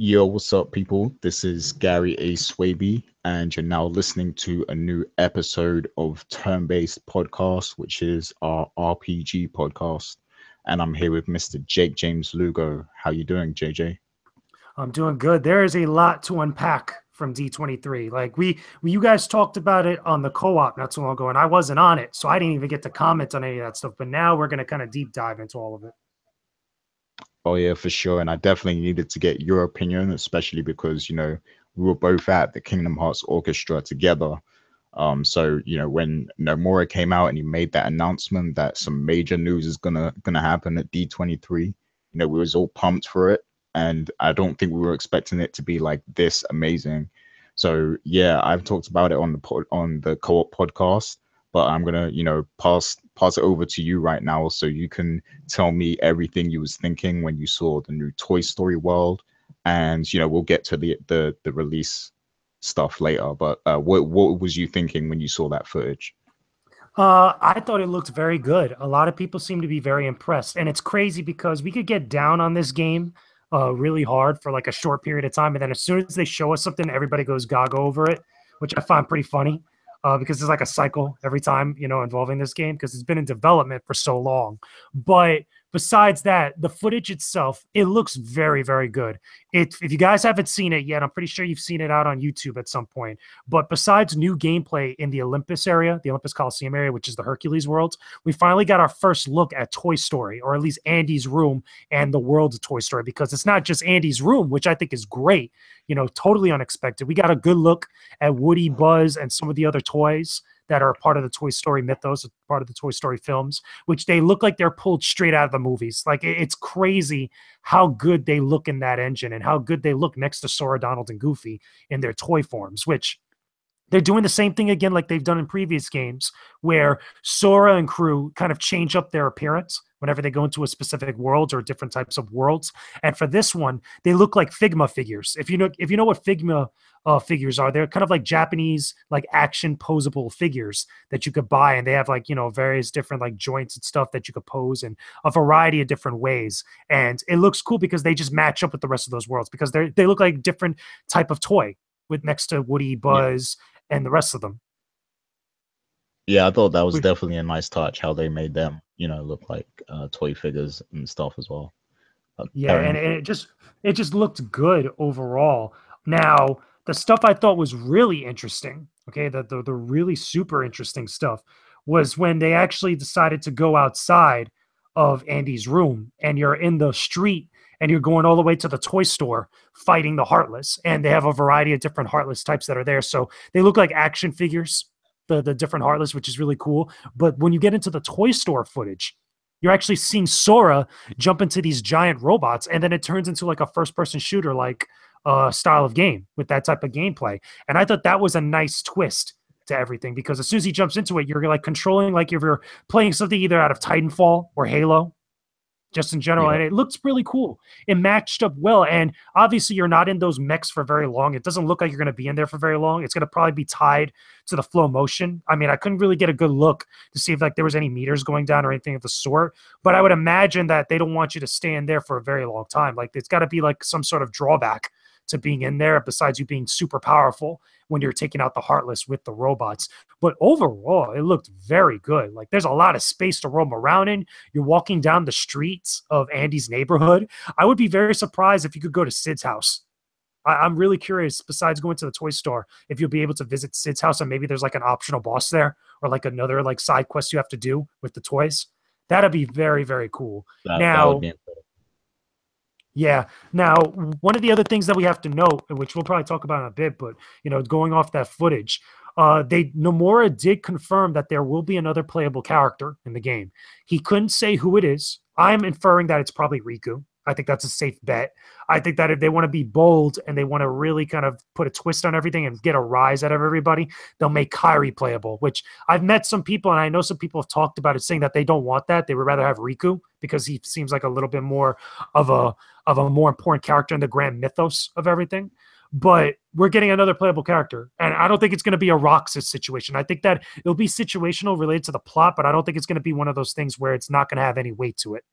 Yo, what's up, people? This is Gary A. Swaby, and you're now listening to a new episode of Turn-Based Podcast, which is our RPG podcast. And I'm here with Mr. Jake James Lugo. How you doing, JJ? I'm doing good. There is a lot to unpack from D23. Like you guys talked about it on the co-op not so long ago, and I wasn't on it, so I didn't even get to comment on any of that stuff. But now we're going to kind of deep dive into all of it. Oh yeah, for sure. And I definitely needed to get your opinion, especially because, we were both at the Kingdom Hearts Orchestra together. So, when Nomura came out and he made that announcement that some major news is gonna happen at D23, we was all pumped for it. And I don't think we were expecting it to be like this amazing. So yeah, I've talked about it on the co-op podcast, but I'm gonna, pass it over to you right now so you can tell me everything you was thinking when you saw the new Toy Story world, and we'll get to the release stuff later. But what was you thinking when you saw that footage? I thought it looked very good. A lot of people seem to be very impressed, and it's crazy because we could get down on this game really hard for like a short period of time, and then as soon as they show us something, everybody goes gaga over it, which I find pretty funny. Because it's like a cycle every time, involving this game because it's been in development for so long. But besides that, the footage itself, it looks very, very good. If you guys haven't seen it yet, I'm pretty sure you've seen it out on YouTube at some point. But besides new gameplay in the Olympus area, the Olympus Coliseum area, which is the Hercules world, we finally got our first look at Toy Story, or at least Andy's room and the world of Toy Story, because it's not just Andy's room, which I think is great, totally unexpected. We got a good look at Woody, Buzz, and some of the other toys that are part of the Toy Story mythos, part of the Toy Story films, which they look like they're pulled straight out of the movies. Like, it's crazy how good they look in that engine and how good they look next to Sora, Donald, and Goofy in their toy forms, which they're doing the same thing again like they've done in previous games, where Sora and crew kind of change up their appearance whenever they go into a specific world or different types of worlds. And for this one, they look like Figma figures. If you know what Figma figures are, they're kind of like Japanese like action posable figures that you could buy, and they have like various different like joints and stuff that you could pose in a variety of different ways. And it looks cool because they just match up with the rest of those worlds because they look like different type of toy with next to Woody, Buzz, and the rest of them. Yeah, I thought that was definitely a nice touch how they made them, look like toy figures and stuff as well. Yeah, and it just looked good overall. Now, the stuff I thought was really interesting, okay, the really super interesting stuff was when they actually decided to go outside of Andy's room and you're in the street and you're going all the way to the toy store fighting the Heartless. And they have a variety of different Heartless types that are there. So they look like action figures, the different Heartless, which is really cool. But when you get into the toy store footage, you're actually seeing Sora jump into these giant robots, and then it turns into like a first-person shooter like style of game with that type of gameplay. And I thought that was a nice twist to everything because as soon as he jumps into it, you're like controlling like if you're playing something either out of Titanfall or Halo, just in general. And it looks really cool. It matched up well. And obviously you're not in those mechs for very long. It doesn't look like you're going to be in there for very long. It's going to probably be tied to the flow motion. I mean, I couldn't really get a good look to see if like there was any meters going down or anything of the sort, but I would imagine that they don't want you to stay in there for a very long time. Like it's got to be like some sort of drawback to being in there besides you being super powerful when you're taking out the Heartless with the robots. But overall, it looked very good. Like there's a lot of space to roam around in. You're walking down the streets of Andy's neighborhood. I would be very surprised if you could go to Sid's house. I'm really curious, besides going to the toy store, if you'll be able to visit Sid's house and maybe there's like an optional boss there or like another like side quest you have to do with the toys. That'd be very, very cool. That would be incredible. Yeah. Now, one of the other things that we have to note, which we'll probably talk about in a bit, but going off that footage, Nomura did confirm that there will be another playable character in the game. He couldn't say who it is. I'm inferring that it's probably Riku. I think that's a safe bet. I think that if they want to be bold and they want to really kind of put a twist on everything and get a rise out of everybody, they'll make Kairi playable, which I've met some people and I know some people have talked about it saying that they don't want that. They would rather have Riku because he seems like a little bit more of a more important character in the grand mythos of everything. But we're getting another playable character. And I don't think it's going to be a Roxas situation. I think that it'll be situational related to the plot, but I don't think it's going to be one of those things where it's not going to have any weight to it.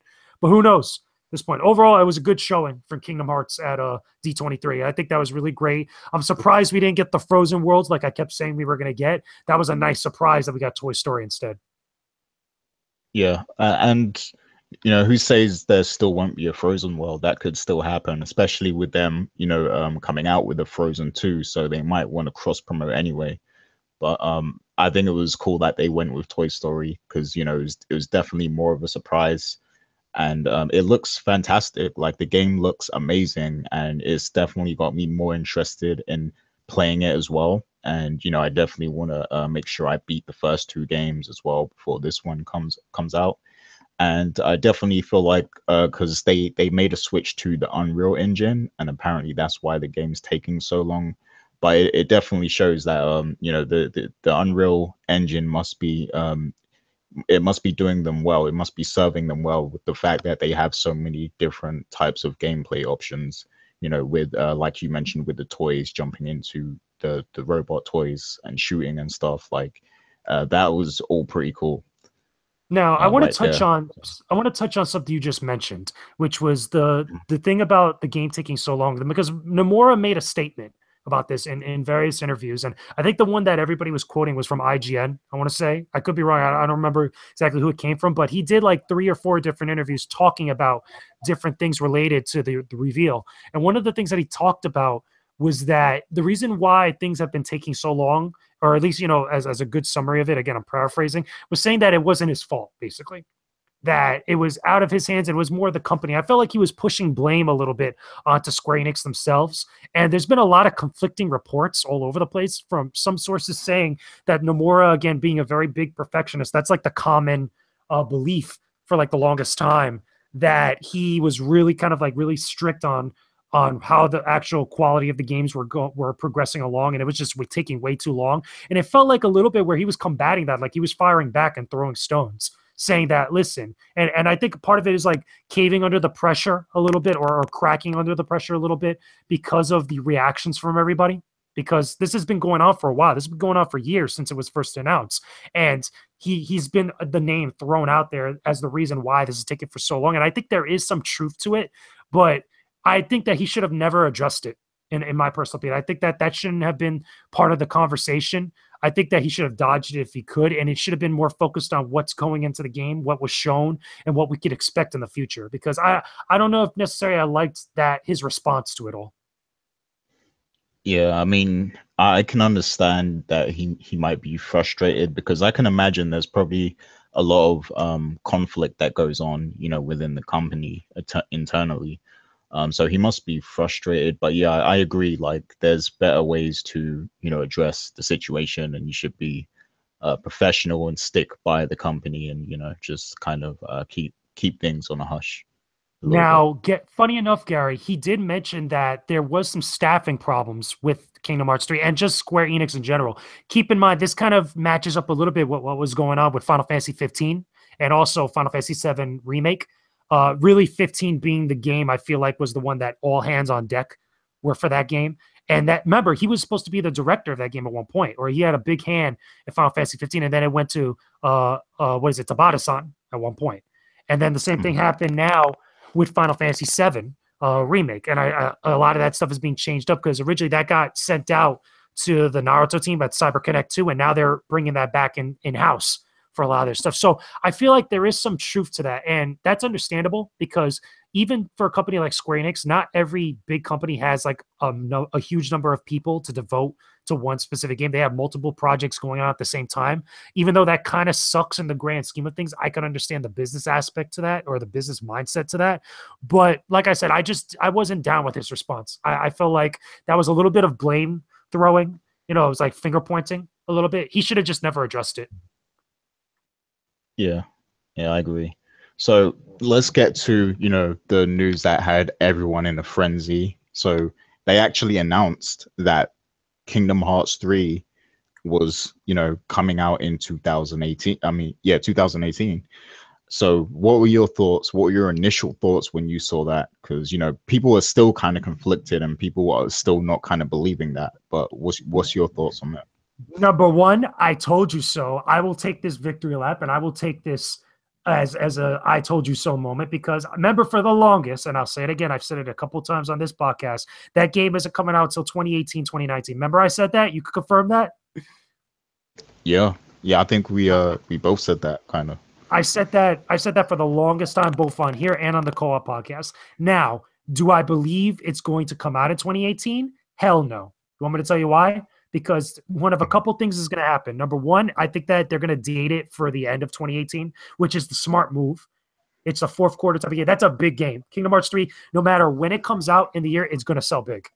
But who knows? this point. Overall, it was a good showing from Kingdom Hearts at D23. I think that was really great. I'm surprised we didn't get the Frozen Worlds like I kept saying we were going to get. That was a nice surprise that we got Toy Story instead. Yeah, and who says there still won't be a Frozen world? That could still happen, especially with them, coming out with a Frozen 2, so they might want to cross promote anyway. But I think it was cool that they went with Toy Story because it was definitely more of a surprise, and it looks fantastic. Like the game looks amazing, and it's definitely got me more interested in playing it as well. And I definitely want to make sure I beat the first two games as well before this one comes out. And I definitely feel like because they made a switch to the Unreal Engine, and apparently that's why the game's taking so long. But it definitely shows that the Unreal Engine must be it must be doing them well. It must be serving them well with the fact that they have so many different types of gameplay options. With like you mentioned, with the toys jumping into the robot toys and shooting and stuff like that was all pretty cool. Now, I want to Right touch there. on something you just mentioned, which was the thing about the game taking so long, because Nomura made a statement about this in various interviews, and I think the one that everybody was quoting was from IGN. I want to say, I could be wrong. I don't remember exactly who it came from, but he did like 3 or 4 different interviews talking about different things related to the reveal. And one of the things that he talked about was that the reason why things have been taking so long, or at least, as a good summary of it, again, I'm paraphrasing, was saying that it wasn't his fault, basically, that it was out of his hands and it was more the company. I felt like he was pushing blame a little bit onto Square Enix themselves. And there's been a lot of conflicting reports all over the place from some sources saying that Nomura, again, being a very big perfectionist, that's like the common belief for like the longest time, that he was really kind of like really strict on how the actual quality of the games were progressing along, and it was just taking way too long. And it felt like a little bit where he was combating that, like he was firing back and throwing stones, saying that, listen, and I think part of it is like caving under the pressure a little bit, or cracking under the pressure a little bit because of the reactions from everybody. Because this has been going on for a while. This has been going on for years since it was first announced. And he's been the name thrown out there as the reason why this is taking for so long. And I think there is some truth to it, but I think that he should have never addressed it, in my personal opinion. I think that shouldn't have been part of the conversation. I think that he should have dodged it if he could, and it should have been more focused on what's going into the game, what was shown, and what we could expect in the future. Because I don't know if necessarily I liked that his response to it all. Yeah, I mean, I can understand that he might be frustrated because I can imagine there's probably a lot of conflict that goes on, within the company internally. So he must be frustrated. But yeah, I agree. Like, there's better ways to, address the situation, and you should be professional and stick by the company, and just kind of keep things on a hush a little bit. Now, funny enough, Gary, he did mention that there was some staffing problems with Kingdom Hearts 3 and just Square Enix in general. Keep in mind, this kind of matches up a little bit with what was going on with Final Fantasy 15 and also Final Fantasy 7 Remake. Really, 15 being the game I feel like was the one that all hands on deck were for that game. And that, remember, he was supposed to be the director of that game at one point, or he had a big hand in Final Fantasy 15, and then it went to Tabata-san at one point. And then the same thing happened now with Final Fantasy VII Remake. And a lot of that stuff is being changed up because originally that got sent out to the Naruto team at CyberConnect 2, and now they're bringing that back in-house for a lot of their stuff. So I feel like there is some truth to that, and that's understandable because even for a company like Square Enix, not every big company has like a huge number of people to devote to one specific game. They have multiple projects going on at the same time. Even though that kind of sucks in the grand scheme of things, I can understand the business aspect to that, or the business mindset to that. But like I said, I wasn't down with his response. I felt like that was a little bit of blame throwing. It was like finger pointing a little bit. He should have just never addressed it. Yeah, I agree. So let's get to, the news that had everyone in a frenzy. So they actually announced that Kingdom Hearts 3 was, coming out in 2018. I mean, yeah, 2018. So what were your thoughts? What were your initial thoughts when you saw that? Because, people are still kind of conflicted and people are still not kind of believing that. But what's your thoughts on that? Number one, I told you so. I will take this victory lap, and I will take this as a I told you so moment, because remember, for the longest, and I'll say it again, I've said it a couple of times on this podcast, that game isn't coming out until 2018, 2019. Remember I said that? You could confirm that? Yeah, yeah. I think we both said that kind of. I said that for the longest time, both on here and on the co-op podcast. Now, do I believe it's going to come out in 2018? Hell no. You want me to tell you why? Because one of a couple things is going to happen. Number one, I think that they're going to date it for the end of 2018, which is the smart move. It's a fourth quarter type of game. That's a big game. Kingdom Hearts 3, no matter when it comes out in the year, it's going to sell big.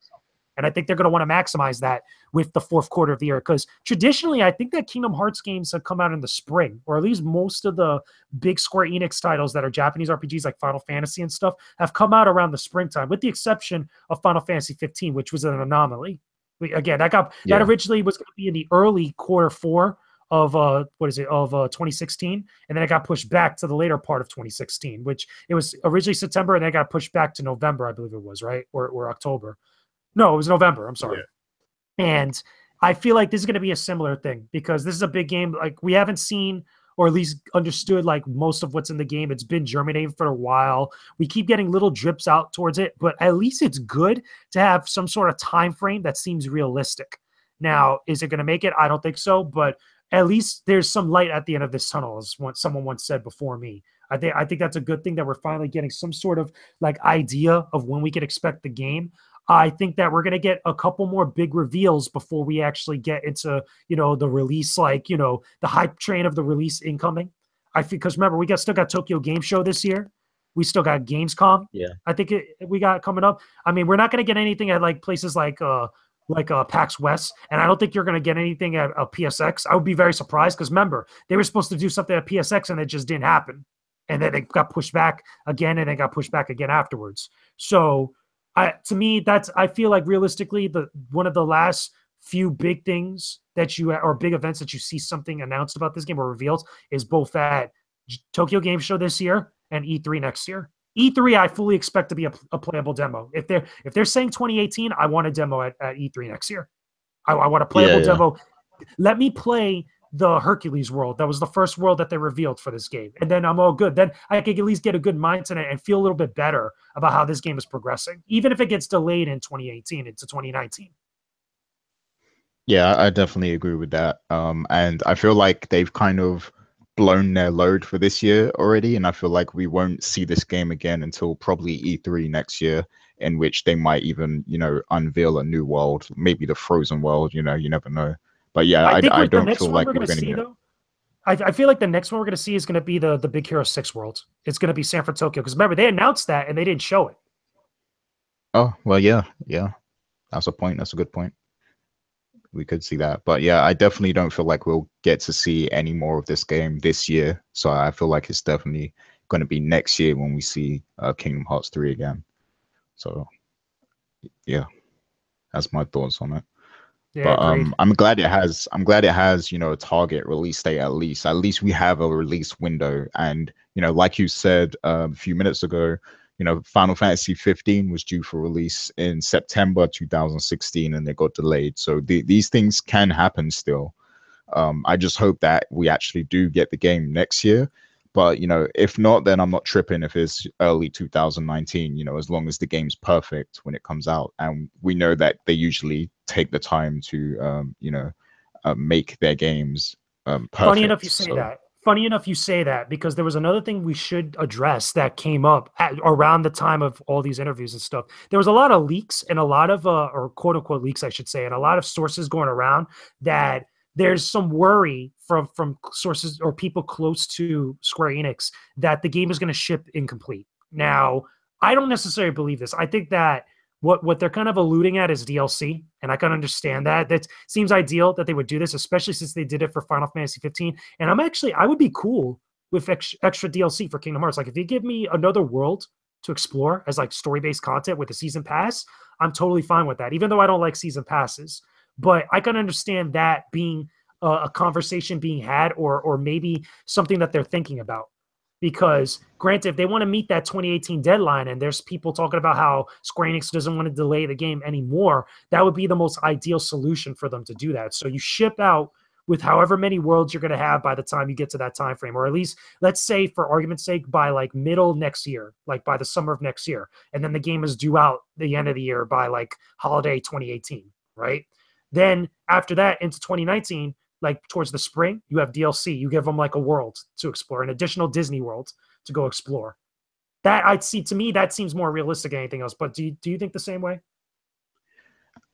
And I think they're going to want to maximize that with the fourth quarter of the year. Because traditionally, I think that Kingdom Hearts games have come out in the spring, or at least most of the big Square Enix titles that are Japanese RPGs like Final Fantasy and stuff have come out around the springtime, with the exception of Final Fantasy XV, which was an anomaly. Again, that originally was going to be in the early quarter four of 2016, and then it got pushed back to the later part of 2016, which it was originally September, and then it got pushed back to November, I believe it was, right? Or October. No, it was November. I'm sorry. Yeah. And I feel like this is going to be a similar thing, because this is a big game. Like, we haven't seen, or at least understood, like, most of what's in the game. It's been germinating for a while. We keep getting little drips out towards it, but at least it's good to have some sort of time frame that seems realistic. Now, is it going to make it? I don't think so, but at least there's some light at the end of this tunnel, as someone once said before me. I think that's a good thing, that we're finally getting some sort of like idea of when we can expect the game. I think that we're going to get a couple more big reveals before we actually get into, the release, the hype train of the release incoming. Because remember, we still got Tokyo Game Show this year. We still got Gamescom. Yeah. I think we got coming up. I mean, we're not going to get anything at like places like PAX West, and I don't think you're going to get anything at PSX. I would be very surprised, because remember, they were supposed to do something at PSX and it just didn't happen. And then it got pushed back again, and then got pushed back again afterwards. So, to me, I feel like realistically, one of the last few big things or big events that you see something announced about this game or revealed is both at Tokyo Game Show this year and E3 next year. E3, I fully expect to be a playable demo. If they're saying 2018, I want a demo at E3 next year. I want a playable demo. Let me play the Hercules world. That was the first world that they revealed for this game. And then I'm all good. Then I could at least get a good mindset and feel a little bit better about how this game is progressing, even if it gets delayed in 2018 into 2019. Yeah, I definitely agree with that. And I feel like they've kind of blown their load for this year already. And I feel like we won't see this game again until probably E3 next year, in which they might even, unveil a new world, maybe the Frozen world, you never know. But yeah, I don't feel like we're going to see, though. I feel like the next one we're going to see is going to be the Big Hero 6 world. It's going to be San Francisco, because remember, they announced that and they didn't show it. Oh, well, yeah. That's a point. That's a good point. We could see that. But yeah, I definitely don't feel like we'll get to see any more of this game this year. So I feel like it's definitely going to be next year when we see Kingdom Hearts 3 again. So yeah, that's my thoughts on it. Yeah, but I'm glad it has a target release date. At least we have a release window. And like you said a few minutes ago, Final Fantasy XV was due for release in September 2016, and it got delayed. So these things can happen still. I just hope that we actually do get the game next year. But if not, then I'm not tripping if it's early 2019, as long as the game's perfect when it comes out. And we know that they usually take the time to make their games perfect. Funny enough you say that, because there was another thing we should address that came up around the time of all these interviews and stuff. There was a lot of leaks and a lot of or quote unquote leaks, I should say, and a lot of sources going around that there's some worry from sources or people close to Square Enix that the game is going to ship incomplete. Now, I don't necessarily believe this. I think that what they're kind of alluding at is DLC, and I can understand that. That seems ideal that they would do this, especially since they did it for Final Fantasy 15. And I would be cool with extra DLC for Kingdom Hearts. Like, if you give me another world to explore as like story-based content with a season pass, I'm totally fine with that, even though I don't like season passes. But I can understand that being a conversation being had, or maybe something that they're thinking about. Because granted, if they want to meet that 2018 deadline, and there's people talking about how Square Enix doesn't want to delay the game anymore, that would be the most ideal solution for them to do that. So you ship out with however many worlds you're going to have by the time you get to that time frame, or at least let's say for argument's sake by like middle next year, like by the summer of next year, and then the game is due out the end of the year by like holiday 2018, right? Then after that into 2019, like towards the spring, you have DLC. You give them like a world to explore, an additional Disney world to go explore. That I'd see, to me, that seems more realistic than anything else. But do you think the same way?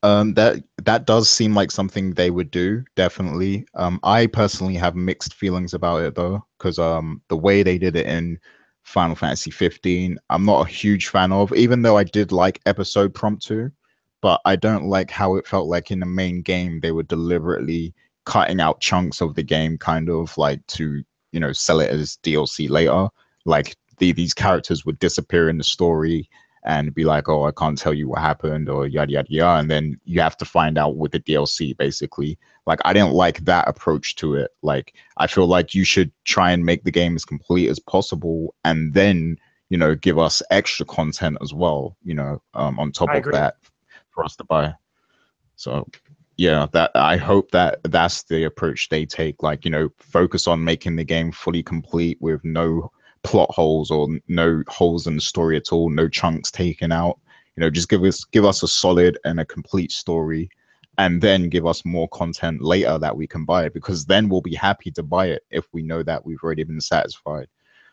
That does seem like something they would do, definitely. I personally have mixed feelings about it though, because the way they did it in Final Fantasy 15, I'm not a huge fan of, even though I did like episode prompt 2, but I don't like how it felt like in the main game they were deliberately cutting out chunks of the game, kind of like to, you know, sell it as DLC later. Like these characters would disappear in the story and be like, oh, I can't tell you what happened, or yada yada yada, and then you have to find out with the DLC, basically. Like, I didn't like that approach to it. Like, I feel like you should try and make the game as complete as possible, and then, you know, give us extra content as well, you know, on top I of agree. that for us to buy. So yeah, that I hope that that's the approach they take. Like, you know, focus on making the game fully complete with no plot holes or no holes in the story at all, no chunks taken out. You know, just give us a solid and a complete story, and then give us more content later that we can buy, because then we'll be happy to buy it if we know that we've already been satisfied.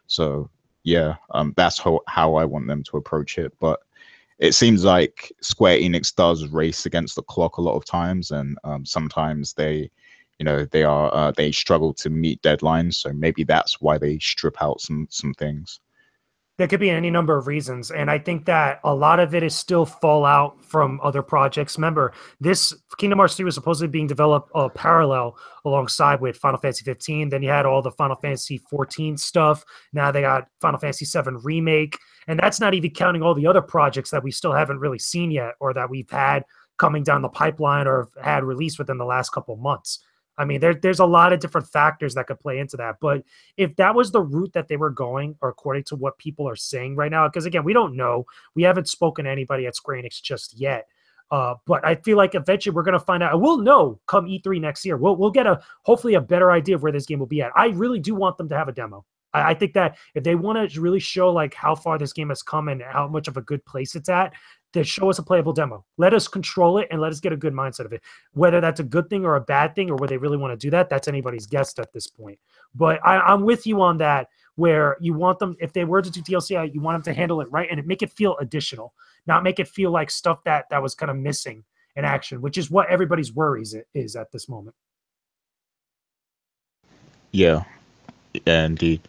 So yeah, that's how I want them to approach it. But it seems like Square Enix does race against the clock a lot of times, and sometimes they, you know, they struggle to meet deadlines. So maybe that's why they strip out some things. There could be any number of reasons. And I think that a lot of it is still fallout from other projects. Remember, this Kingdom Hearts 3 was supposedly being developed parallel alongside with Final Fantasy 15. Then you had all the Final Fantasy 14 stuff. Now they got Final Fantasy 7 Remake. And that's not even counting all the other projects that we still haven't really seen yet, or that we've had coming down the pipeline or had released within the last couple months. I mean, there's a lot of different factors that could play into that. But if that was the route that they were going, or according to what people are saying right now, because again, we don't know. We haven't spoken to anybody at Square Enix just yet. But I feel like eventually we're going to find out. We'll know come E3 next year. We'll get hopefully a better idea of where this game will be at. I really do want them to have a demo. I think that if they want to really show like how far this game has come and how much of a good place it's at, to show us a playable demo. Let us control it and let us get a good mindset of it. Whether that's a good thing or a bad thing, or whether they really want to do that, that's anybody's guess at this point. But I'm with you on that, where you want them, if they were to do DLC, you want them to handle it right and make it feel additional, not make it feel like stuff that was kind of missing in action, which is what everybody's worries is at this moment. Yeah, indeed.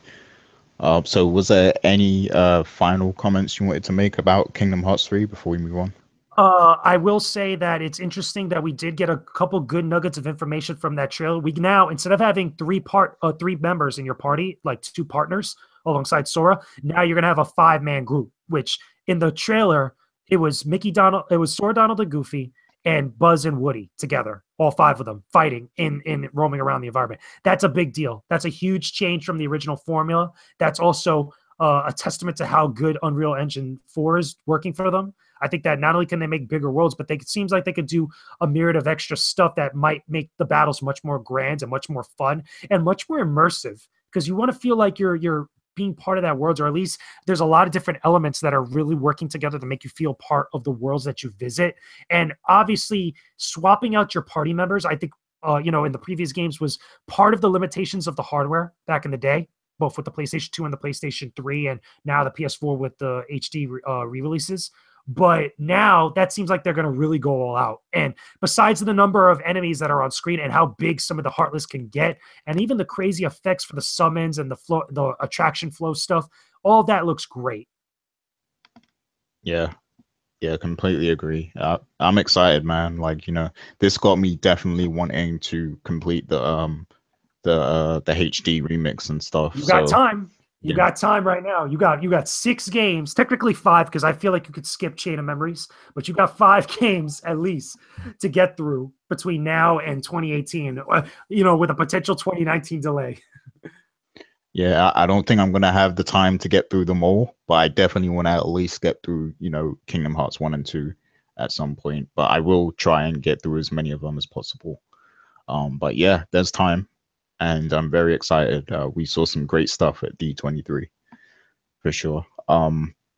So was there any final comments you wanted to make about Kingdom Hearts 3 before we move on? I will say that it's interesting that we did get a couple good nuggets of information from that trailer. We now, instead of having three members in your party, like 2 partners alongside Sora, now you're gonna have a 5-man group. Which in the trailer, it was Sora, Donald, and Goofy, and Buzz and Woody together, all 5 of them fighting in roaming around the environment. That's a big deal. That's a huge change from the original formula. That's also a testament to how good Unreal Engine 4 is working for them. I think that not only can they make bigger worlds, but it seems like they could do a myriad of extra stuff that might make the battles much more grand and much more fun and much more immersive, because you want to feel like you're being part of that world, or at least there's a lot of different elements that are really working together to make you feel part of the worlds that you visit. And obviously swapping out your party members, I think, in the previous games was part of the limitations of the hardware back in the day, both with the PlayStation 2 and the PlayStation 3, and now the PS4 with the HD re-releases. But now that seems like they're going to really go all out. And besides the number of enemies that are on screen and how big some of the Heartless can get, and even the crazy effects for the summons and the attraction flow stuff, all of that looks great. Yeah, completely agree. I'm excited, man. Like, you know, this got me definitely wanting to complete the HD remix and stuff. You got time. You yeah. got time right now. You got 6 games, technically 5, because I feel like you could skip Chain of Memories, but you got 5 games at least to get through between now and 2018, with a potential 2019 delay. Yeah, I don't think I'm gonna have the time to get through them all, but I definitely want to at least get through, Kingdom Hearts 1 and 2 at some point. But I will try and get through as many of them as possible. But yeah, there's time, and I'm very excited. We saw some great stuff at D23 for sure.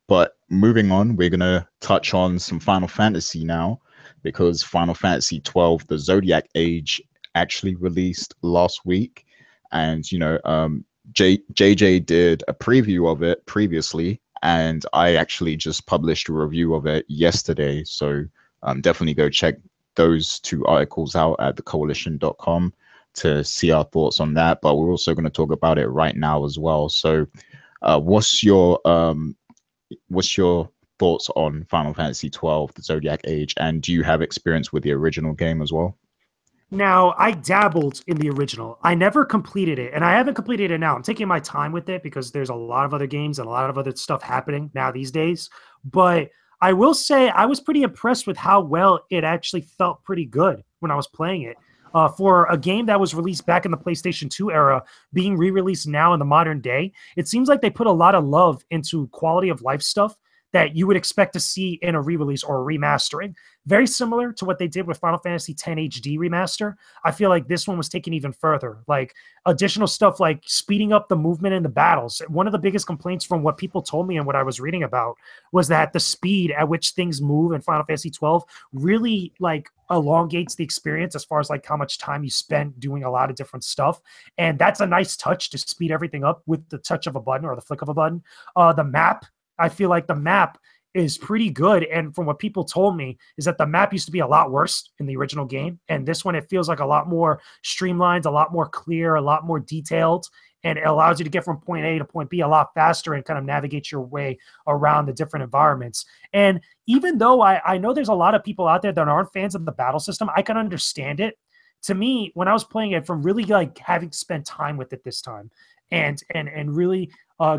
But moving on, we're gonna touch on some Final Fantasy now, because Final Fantasy XII, the Zodiac Age, actually released last week, and JJ did a preview of it previously, and I actually just published a review of it yesterday. So definitely go check those two articles out at thekoalition.com to see our thoughts on that. But we're also going to talk about it right now as well. So what's your thoughts on Final Fantasy XII, the Zodiac Age, and do you have experience with the original game as well? Now, I dabbled in the original. I never completed it, and I haven't completed it now. I'm taking my time with it because there's a lot of other games and a lot of other stuff happening now these days. But I will say I was pretty impressed with how well it actually felt pretty good when I was playing it. For a game that was released back in the PlayStation 2 era, being re-released now in the modern day, it seems like they put a lot of love into quality of life stuff that you would expect to see in a re-release or a remastering. Very similar to what they did with Final Fantasy X HD remaster. I feel like this one was taken even further. Like additional stuff like speeding up the movement in the battles. One of the biggest complaints from what people told me and what I was reading about was that the speed at which things move in Final Fantasy 12 really like elongates the experience as far as like how much time you spent doing a lot of different stuff. And that's a nice touch to speed everything up with the touch of a button or the flick of a button. The map, I feel like the map is pretty good. And from what people told me is that the map used to be a lot worse in the original game. And this one, it feels like a lot more streamlined, a lot more clear, a lot more detailed. And it allows you to get from point A to point B a lot faster and kind of navigate your way around the different environments. And even though I know there's a lot of people out there that aren't fans of the battle system, I can understand it. To me, when I was playing it, from really like having spent time with it this time and really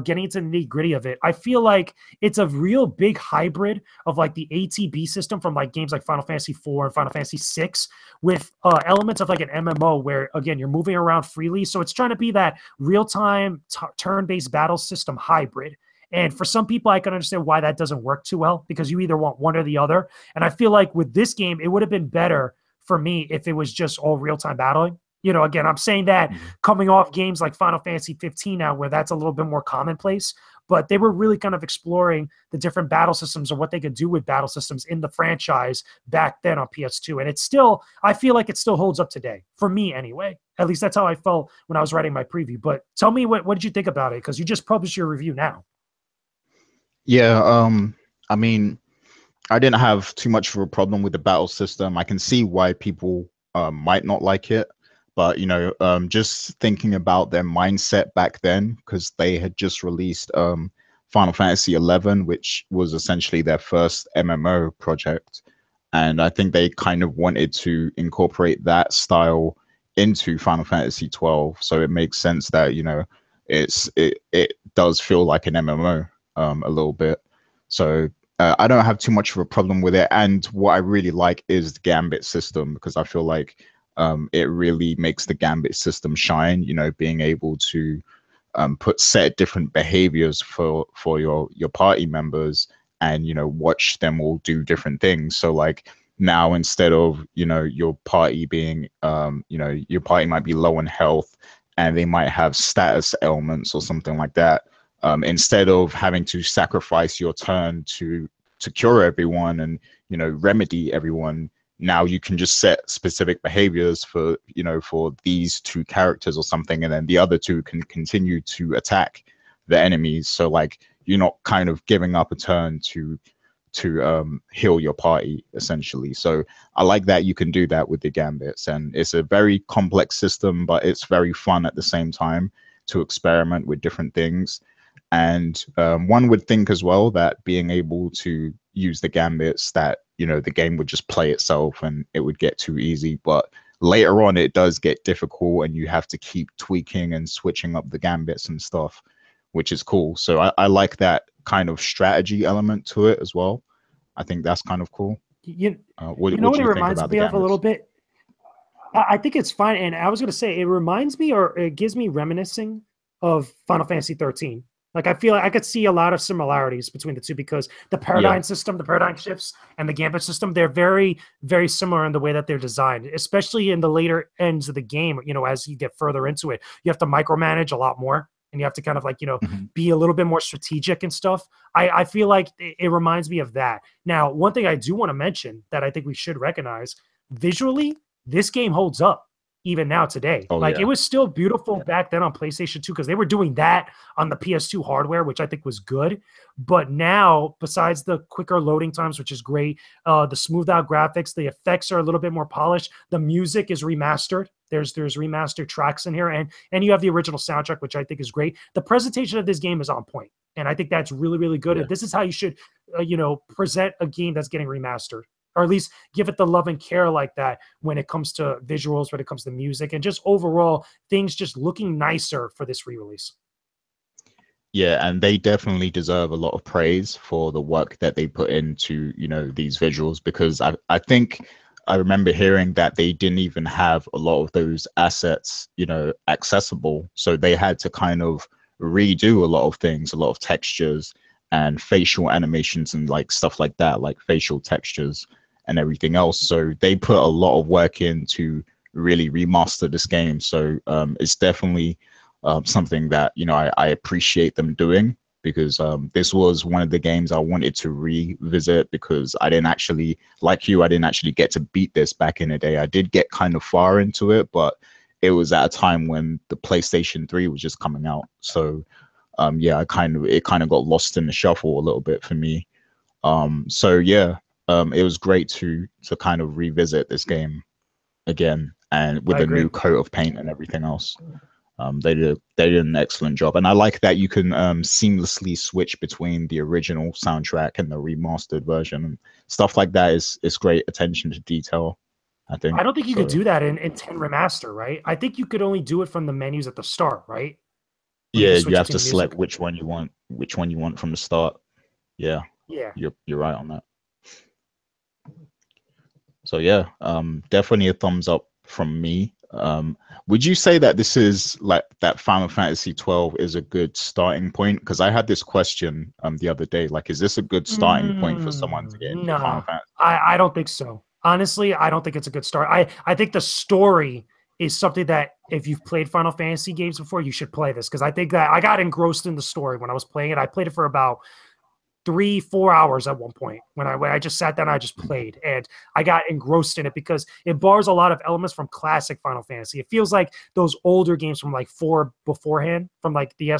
getting into the nitty gritty of it, I feel like it's a real big hybrid of like the ATB system from like games like Final Fantasy IV and Final Fantasy VI with elements of like an MMO where, again, you're moving around freely. So it's trying to be that real-time turn-based battle system hybrid. And for some people, I can understand why that doesn't work too well because you either want one or the other. And I feel like with this game, it would have been better for me if it was just all real-time battling. Again, I'm saying that coming off games like Final Fantasy 15 now, where that's a little bit more commonplace, but they were really kind of exploring the different battle systems or what they could do with battle systems in the franchise back then on PS2. And it's still, I feel like it still holds up today, for me anyway. At least that's how I felt when I was writing my preview. But tell me, what did you think about it? Because you just published your review now. Yeah, I mean, I didn't have too much of a problem with the battle system. I can see why people might not like it. But, just thinking about their mindset back then, because they had just released Final Fantasy XI, which was essentially their first MMO project. And I think they kind of wanted to incorporate that style into Final Fantasy XII. So it makes sense that, it does feel like an MMO a little bit. So I don't have too much of a problem with it. And what I really like is the Gambit system, because I feel like it really makes the Gambit system shine, being able to put set different behaviors for your party members and, watch them all do different things. So like now, instead of, your party being, your party might be low on health and they might have status ailments or something like that. Instead of having to sacrifice your turn to cure everyone and, remedy everyone, now you can just set specific behaviors for these two characters or something, and then the other two can continue to attack the enemies. So like you're not kind of giving up a turn to heal your party essentially. So I like that you can do that with the Gambits, and it's a very complex system, but it's very fun at the same time to experiment with different things. And one would think as well that being able to use the Gambits, that the game would just play itself and it would get too easy. But later on, it does get difficult and you have to keep tweaking and switching up the Gambits and stuff, which is cool. So I like that kind of strategy element to it as well. I think that's kind of cool. What do What it you think reminds about the me of a little Gambits? bit? I think it's fine. And I was going to say, it reminds me, or it gives me reminiscing of Final Fantasy 13. Like I feel like I could see a lot of similarities between the two because the Yeah. paradigm system, the paradigm shifts, and the gambit system, they're very, very similar in the way that they're designed, especially in the later ends of the game. You know, as you get further into it, you have to micromanage a lot more and you have to kind of like, Mhm. be a little bit more strategic and stuff. I feel like it reminds me of that. Now, one thing I do want to mention that I think we should recognize visually, this game holds up even now today. Oh Like it yeah. was still beautiful Yeah. back then on PlayStation 2 because they were doing that on the PS2 hardware, which I think was good. But now, besides the quicker loading times, which is great, the smoothed out graphics, the effects are a little bit more polished. The music is remastered. There's remastered tracks in here, and you have the original soundtrack, which I think is great. The presentation of this game is on point, and I think that's really really good. Yeah. And this is how you should, present a game that's getting remastered, or at least give it the love and care like that when it comes to visuals, when it comes to music, and just overall things just looking nicer for this re-release. Yeah, and they definitely deserve a lot of praise for the work that they put into, these visuals, because I think I remember hearing that they didn't even have a lot of those assets, accessible. So they had to kind of redo a lot of things, a lot of textures and facial animations and like stuff like that, like facial textures and everything else. So they put a lot of work in to really remaster this game. So it's definitely something that I appreciate them doing, because this was one of the games I wanted to revisit, because I didn't actually, like you, I didn't actually get to beat this back in the day. I did get kind of far into it, but it was at a time when the PlayStation 3 was just coming out. So yeah, it kind of got lost in the shuffle a little bit for me. So yeah, it was great to kind of revisit this game again, and I with a agree. new coat of paint and everything else. They did an excellent job, and I like that you can seamlessly switch between the original soundtrack and the remastered version, and stuff like that is great attention to detail, I think. I don't think you could So do that in 10 remaster, right? I think you could only do it from the menus at the start, right? When you yeah, can you switch have between to the select music. which one you want from the start. Yeah, Yeah. you're right on that. So yeah, definitely a thumbs up from me. Would you say that this is like that Final Fantasy 12 is a good starting point? Because I had this question the other day, like, is this a good starting point for someone to get into Final Nah, Fantasy? I don't think so. Honestly, I don't think it's a good start. I think the story is something that if you've played Final Fantasy games before, you should play this because I think that I got engrossed in the story when I was playing it. I played it for about 3-4 hours at one point when I just sat down, I just played, and I got engrossed in it because it borrows a lot of elements from classic Final Fantasy. It feels like those older games from like four beforehand, from like the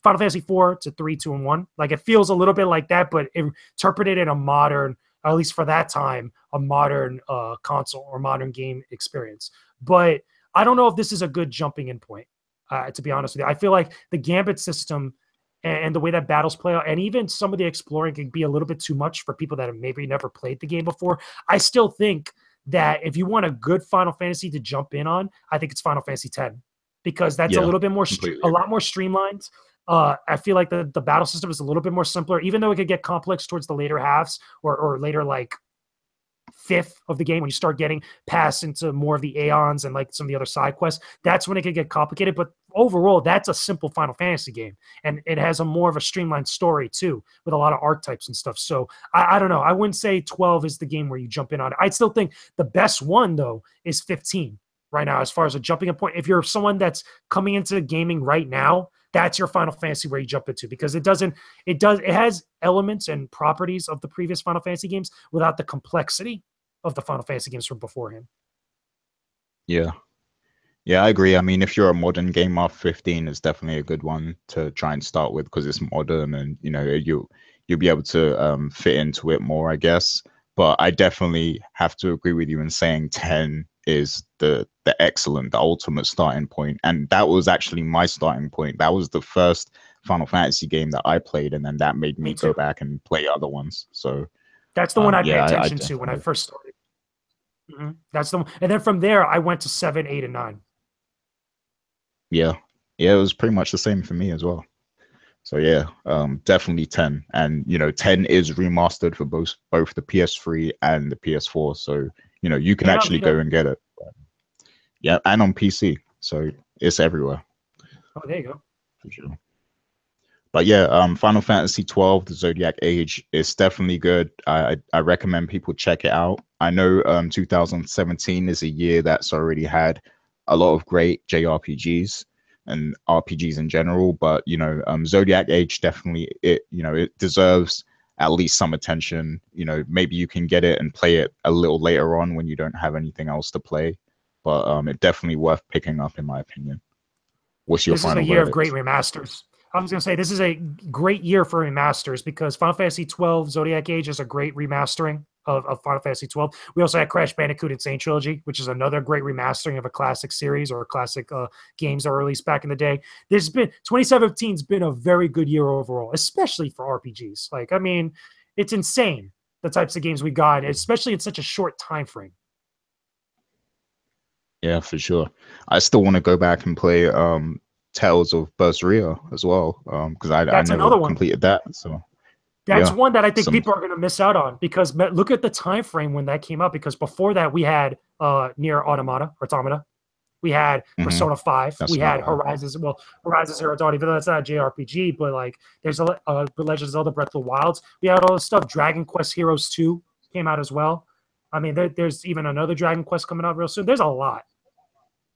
Final Fantasy 4 to 3, 2, and 1. Like it feels a little bit like that, but interpreted in a modern, at least for that time, a modern console or modern game experience. But I don't know if this is a good jumping in point. To be honest with you, I feel like the Gambit system and the way that battles play out, and even some of the exploring can be a little bit too much for people that have maybe never played the game before. I still think that if you want a good Final Fantasy to jump in on, I think it's Final Fantasy X because that's a Yeah, little bit more, completely a agree. lot more streamlined. I feel like the battle system is a little bit more simpler, even though it could get complex towards the later halves or later like fifth of the game when you start getting past into more of the aeons and like some of the other side quests. That's when it could get complicated, but overall that's a simple Final Fantasy game, and it has a more of a streamlined story too with a lot of archetypes and stuff. So I don't know, I wouldn't say 12 is the game where you jump in on it. I still think the best one though is 15 right now as far as a jumping in point. If you're someone that's coming into gaming right now, that's your Final Fantasy where you jump into, because it has elements and properties of the previous Final Fantasy games without the complexity of the Final Fantasy games from beforehand. Yeah. Yeah, I agree. I mean, if you're a modern gamer, 15 is definitely a good one to try and start with, because it's modern, and you'll be able to fit into it more, I guess. But I definitely have to agree with you in saying 10 is the ultimate starting point. And that was actually my starting point. That was the first Final Fantasy game that I played, and then that made Me me go too. back and play other ones. So That's the one I pay yeah, I attention to when I definitely, first started. That's the one. And then from there, I went to 7, 8, and 9. yeah. Yeah, it was pretty much the same for me as well. So yeah, definitely 10, and 10 is remastered for both the PS3 and the PS4. So you can And on actually Vita. go and get it. Yeah, and on PC, so it's everywhere Oh, there you go. for sure. But yeah, Final Fantasy XII, the Zodiac Age is definitely good. I recommend people check it out. I know 2017 is a year that's already had a lot of great JRPGs and RPGs in general, but you know, Zodiac Age definitely it deserves at least some attention. You know, maybe you can get it and play it a little later on when you don't have anything else to play, but it definitely worth picking up in my opinion. What's your This is a final year of great verdict? remasters. I was going to say this is a great year for remasters because Final Fantasy XII Zodiac Age is a great remastering of Final Fantasy XII. We also had Crash Bandicoot Insane Trilogy, which is another great remastering of a classic series or classic games that were released back in the day. There's been 2017's been a very good year overall, especially for RPGs. Like, I mean, it's insane the types of games we got, especially in such a short time frame. Yeah, for sure. I still want to go back and play Tales of Berseria as well, because I That's never another one. completed that. So That's yeah, one that I think some people are going to miss out on because look at the time frame when that came out. Because before that, we had Near Automata. We had mhm, Persona 5. that's We had another one. Horizons. Well, Horizon Zero Dawn, even though that's not a JRPG, but like there's a Legend of Zelda Breath of the Wilds. We had all this stuff. Dragon Quest Heroes 2 came out as well. I mean, there's even another Dragon Quest coming out real soon. There's a lot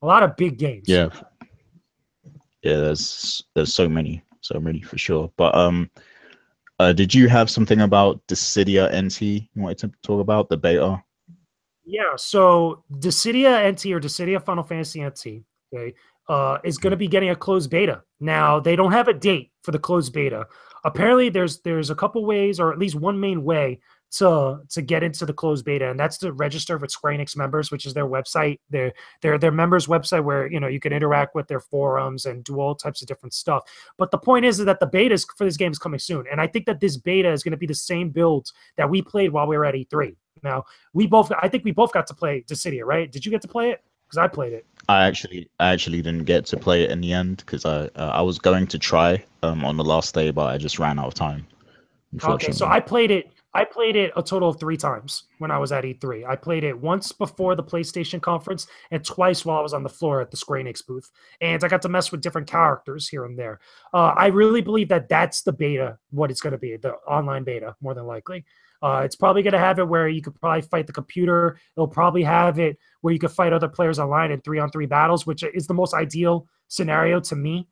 of big games. Yeah, yeah. There's so many for sure. But did you have something about Dissidia NT you wanted to talk about the beta? Yeah, so Dissidia NT or Dissidia Final Fantasy NT, okay, is going to be getting a closed beta. Now they don't have a date for the closed beta. Apparently, there's a couple ways, or at least one main way to get into the closed beta, and that's to register with Square Enix members, which is their website, their members website, where you can interact with their forums and do all types of different stuff. But the point is that the beta for this game is coming soon, and I think that this beta is going to be the same builds that we played while we were at E3. Now, I think we both got to play Dissidia, right? Did you get to play it? Because I played it. I actually didn't get to play it in the end because I was going to try on the last day, but I just ran out of time, Okay, so unfortunately. I played it. I played it a total of 3 times when I was at E3. I played it once before the PlayStation conference and twice while I was on the floor at the Square Enix booth. And I got to mess with different characters here and there. I really believe that that's the beta, what it's going to be, the online beta, more than likely. It's probably going to have it where you could probably fight the computer. It'll probably have it where you could fight other players online in 3-on-3 battles, which is the most ideal scenario to me.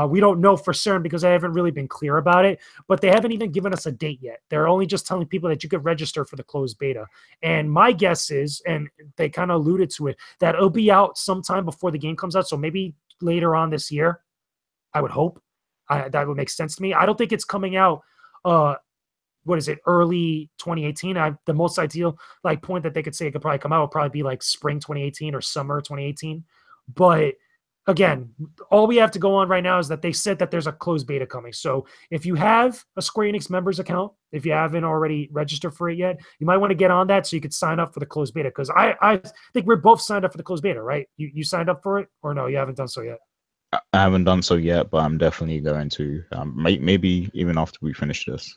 We don't know for certain because they haven't really been clear about it, but they haven't even given us a date yet. They're only just telling people that you could register for the closed beta. And my guess is, and they kind of alluded to it, that it'll be out sometime before the game comes out. So maybe later on this year, I would hope. That would make sense to me. I don't think it's coming out. What is it? Early 2018. The most ideal point that they could say it could probably come out would probably be like spring 2018 or summer 2018. But again, all we have to go on right now is that they said that there's a closed beta coming. So if you have a Square Enix members account, if you haven't already registered for it yet, you might want to get on that so you could sign up for the closed beta. Because I think we're both signed up for the closed beta, right? You signed up for it, or no? You haven't done so yet. I haven't done so yet, but I'm definitely going to. Maybe even after we finish this,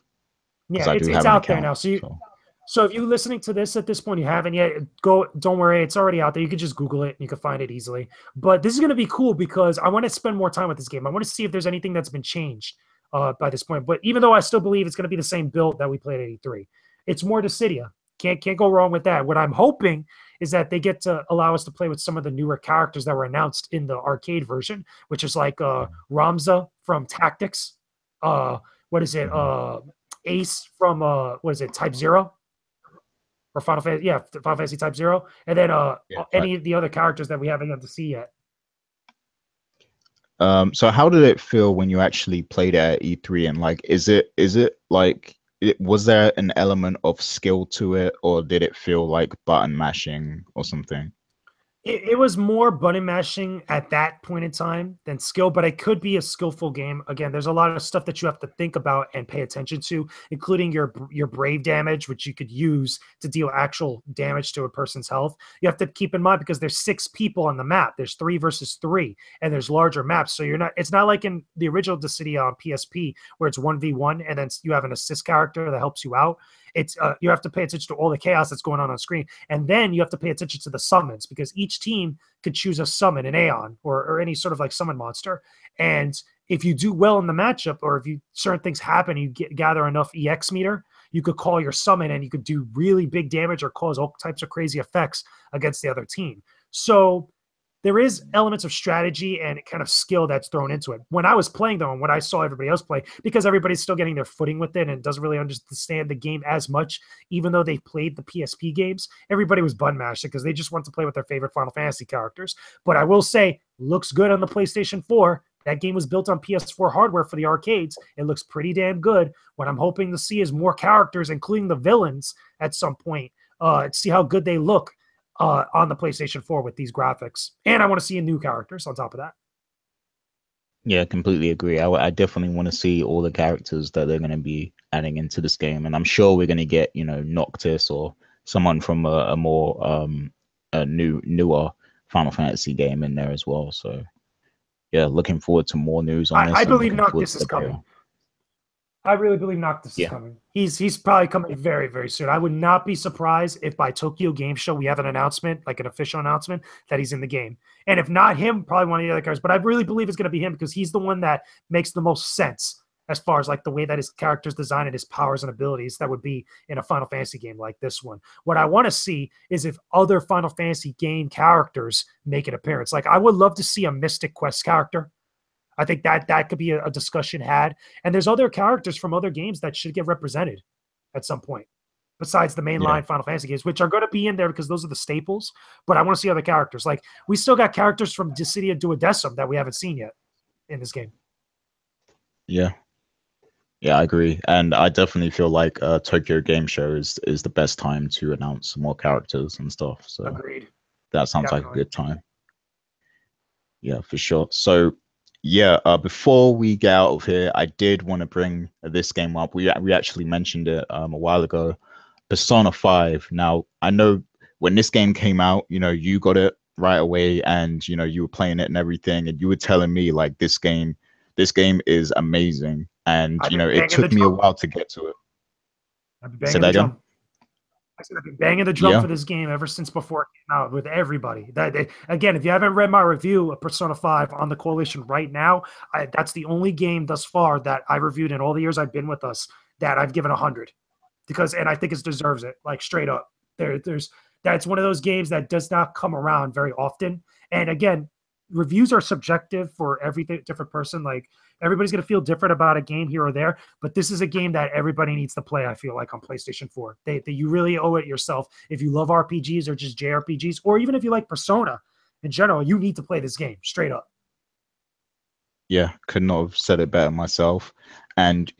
because Yeah, I it's do it's have an out there account. now. So So if you're listening to this at this point, you haven't yet, go, don't worry, it's already out there. You can just Google it and you can find it easily. But this is going to be cool because I want to spend more time with this game. I want to see if there's anything that's been changed by this point. But even though I still believe it's going to be the same build that we played at E3, it's more Dissidia. Can't go wrong with that. What I'm hoping is that they get to allow us to play with some of the newer characters that were announced in the arcade version, which is like Ramza from Tactics. What is it? mhm. Ace from what is it? Type Zero or Final Fantasy, yeah, Final Fantasy Type Zero, and then Yeah. any of the other characters that we haven't got to see yet. So how did it feel when you actually played it at E3 and like is it like was there an element of skill to it or did it feel like button mashing or something? It was more button mashing at that point in time than skill, but it could be a skillful game. Again, there's a lot of stuff that you have to think about and pay attention to, including your brave damage, which you could use to deal actual damage to a person's health. You have to keep in mind because there's 6 people on the map. There's 3 versus 3, and there's larger maps. So it's not like in the original Dissidia on PSP where it's 1v1 and then you have an assist character that helps you out. it's you have to pay attention to all the chaos that's going on screen, and then you have to pay attention to the summons, because each team could choose a summon, an Aeon, or any sort of like summon monster. And if you do well in the matchup, or if you certain things happen, you gather enough EX meter, you could call your summon and you could do really big damage or cause all types of crazy effects against the other team. So there is elements of strategy and kind of skill that's thrown into it. When I was playing, though, and when I saw everybody else play, because everybody's still getting their footing with it and doesn't really understand the game as much, even though they played the PSP games, everybody was button mashing because they just want to play with their favorite Final Fantasy characters. But I will say, looks good on the PlayStation 4. That game was built on PS4 hardware for the arcades. It looks pretty damn good. What I'm hoping to see is more characters, including the villains, at some point, see how good they look on the PlayStation 4 with these graphics. And I want to see new characters on top of that. Yeah, completely agree. I definitely want to see all the characters that they're going to be adding into this game. And I'm sure we're going to get, Noctis or someone from a more newer Final Fantasy game in there as well. So yeah, looking forward to more news on this. I believe Noctis is coming. I really believe Noctis is coming. He's probably coming very, very soon. I would not be surprised if by Tokyo Game Show we have an announcement, like an official announcement, that he's in the game. And if not him, probably one of the other characters. But I really believe it's going to be him because he's the one that makes the most sense as far as like the way that his character's designed and his powers and abilities that would be in a Final Fantasy game like this one. What I want to see is if other Final Fantasy game characters make an appearance. Like I would love to see a Mystic Quest character. I think that could be a discussion had. And there's other characters from other games that should get represented at some point, besides the mainline Final Fantasy games, which are going to be in there because those are the staples. But I want to see other characters. Like we still got characters from Dissidia Duodecim that we haven't seen yet in this game. Yeah. Yeah, I agree. And I definitely feel like Tokyo Game Show is the best time to announce some more characters and stuff. So agreed. That sounds like a good time. Yeah, for sure. So yeah, before we get out of here, I did want to bring this game up. We actually mentioned it a while ago, Persona 5. Now, I know when this game came out, you got it right away and, you were playing it and everything. And you were telling me like this game is amazing. And, it took me a while to get to it. Say that again? I said I've been banging the drum for this game ever since before it came out with everybody. Again, if you haven't read my review of Persona 5 on the Koalition right now, that's the only game thus far that I reviewed in all the years I've been with us that I've given 100. And I think it deserves it, like straight up. That's one of those games that does not come around very often. And again, reviews are subjective for every different person. Like everybody's going to feel different about a game here or there, but this is a game that everybody needs to play. I feel like on PlayStation 4, you really owe it yourself. If you love RPGs or just JRPGs, or even if you like Persona in general, you need to play this game straight up. Yeah, could not have said it better myself. And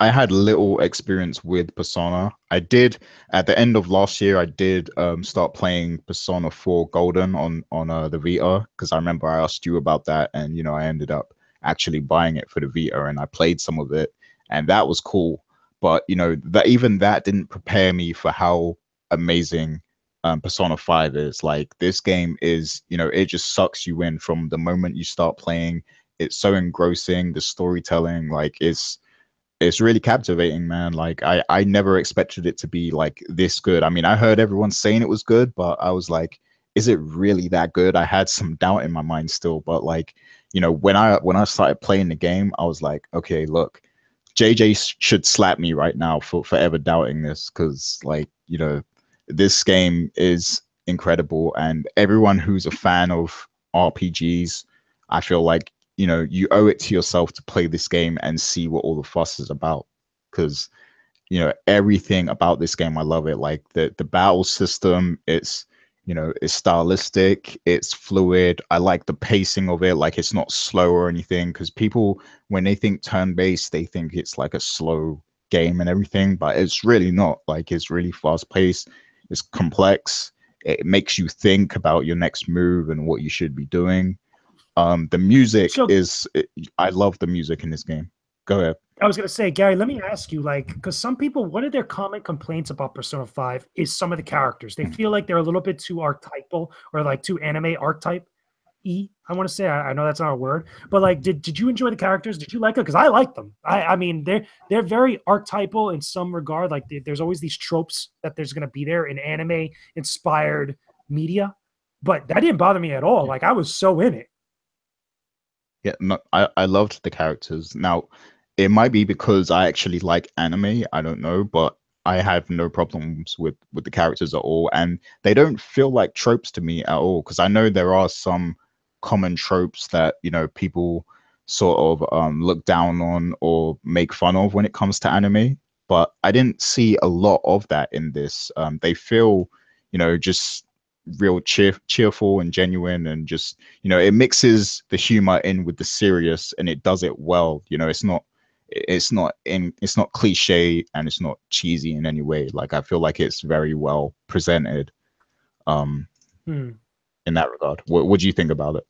I had little experience with Persona. I did at the end of last year. I did start playing Persona 4 Golden on the Vita because I remember I asked you about that, and I ended up actually buying it for the Vita, and I played some of it, and that was cool. But that even that didn't prepare me for how amazing Persona 5 is. Like this game is, it just sucks you in from the moment you start playing. It's so engrossing. The storytelling, like it's really captivating, man. Like I never expected it to be like this good. I mean, I heard everyone saying it was good, but I was like, is it really that good? I had some doubt in my mind still, but like, when I started playing the game, I was like, okay, look, JJ should slap me right now for forever doubting this, because like, this game is incredible, and everyone who's a fan of RPGs, I feel like you owe it to yourself to play this game and see what all the fuss is about, because everything about this game, I love it. Like the battle system, it's stylistic, it's fluid. I like the pacing of it. Like it's not slow or anything, because people, when they think turn-based, they think it's like a slow game and everything, but it's really not. Like it's really fast-paced, it's complex, it makes you think about your next move and what you should be doing. The music I love the music in this game. Go ahead. I was going to say, Gary, let me ask you, like, because some people, one of their common complaints about Persona 5 is some of the characters. They feel like they're a little bit too archetypal or like too anime archetype. I want to say. I know that's not a word, but like, did you enjoy the characters? Did you like it? Because I like them. I mean, they're very archetypal in some regard. Like, there's always these tropes that there's going to be there in anime inspired media, but that didn't bother me at all. Yeah, Like, I was so in it. yeah, no, I loved the characters. Now, it might be because I actually like anime. I don't know, but I have no problems with the characters at all, and they don't feel like tropes to me at all. Because I know there are some common tropes that people sort of look down on or make fun of when it comes to anime, but I didn't see a lot of that in this. They feel, just real cheerful and genuine, and just it mixes the humor in with the serious, and it does it well. It's not cliche, and it's not cheesy in any way. Like, I feel like it's very well presented um Hmm. in that regard. What do you think about it?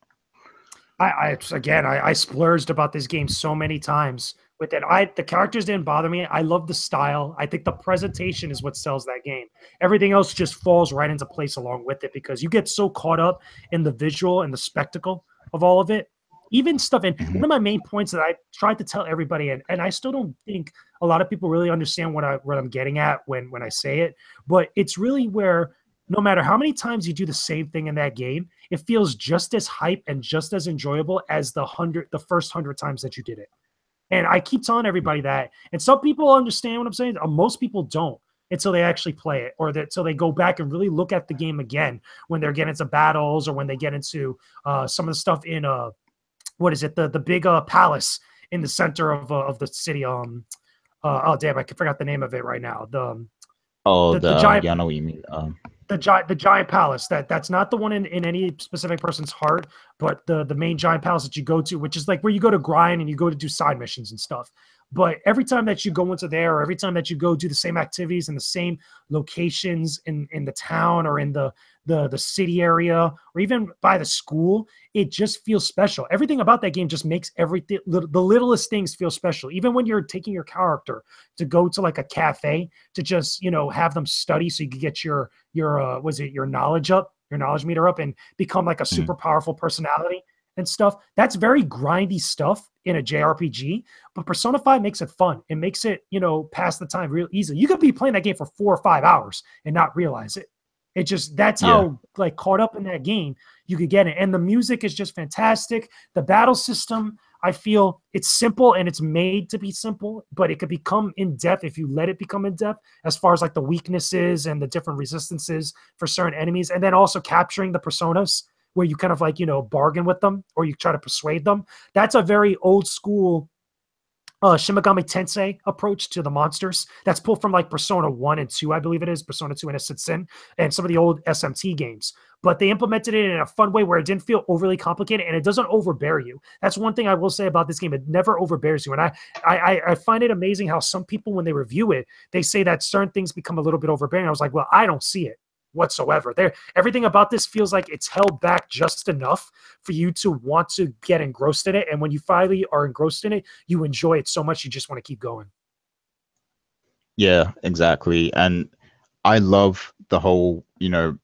I splurged about this game so many times with it. The characters didn't bother me. I love the style. I think the presentation is what sells that game. Everything else just falls right into place along with it because you get so caught up in the visual and the spectacle of all of it. Even stuff, and Mhm. one of my main points that I tried to tell everybody, and I still don't think a lot of people really understand what I'm getting at when I say it, but it's really where no matter how many times you do the same thing in that game, it feels just as hype and just as enjoyable as the first 100 times that you did it. And I keep telling everybody that. And some people understand what I'm saying. Most people don't until they actually play it, or that until they go back and really look at the game again when they're getting into battles, or when they get into some of the stuff in what is it, the big palace in the center of the city. Oh damn, I forgot the name of it right now. Oh, The giant yeah, I know what you mean. the giant palace, that's not the one in any specific person's heart, but the main giant palace that you go to, which is like where you go to grind and you go to do side missions and stuff. But every time that you go into there, or every time that you go do the same activities in the same locations in the town, or in the city area, or even by the school, it just feels special. Everything about that game just makes everything, the littlest things, feel special. Even when you're taking your character to go to like a cafe to just have them study so you can get your was it your knowledge up, your knowledge meter up, and become like a Mhm. super powerful personality and stuff. That's very grindy stuff in a JRPG, but Persona 5 makes it fun. It makes it, pass the time real easily. You could be playing that game for 4 or 5 hours and not realize it. It just, that's Yeah. how like caught up in that game you could get it. And the music is just fantastic. The battle system, I feel it's simple and it's made to be simple, but it could become in depth if you let it become in depth, as far as like the weaknesses and the different resistances for certain enemies. And then also capturing the personas where you kind of like, bargain with them, or you try to persuade them. That's a very old school Shimigami Tensei approach to the monsters. That's pulled from like Persona 1 and 2, I believe it is, Persona 2 and FFXII, and some of the old SMT games. But they implemented it in a fun way where it didn't feel overly complicated and it doesn't overbear you. That's one thing I will say about this game. It never overbears you. And I find it amazing how some people, when they review it, they say that certain things become a little bit overbearing. I was like, well, I don't see it whatsoever. Everything about this feels like it's held back just enough for you to want to get engrossed in it. And when you finally are engrossed in it, you enjoy it so much you just want to keep going. Yeah, exactly. And I love the whole,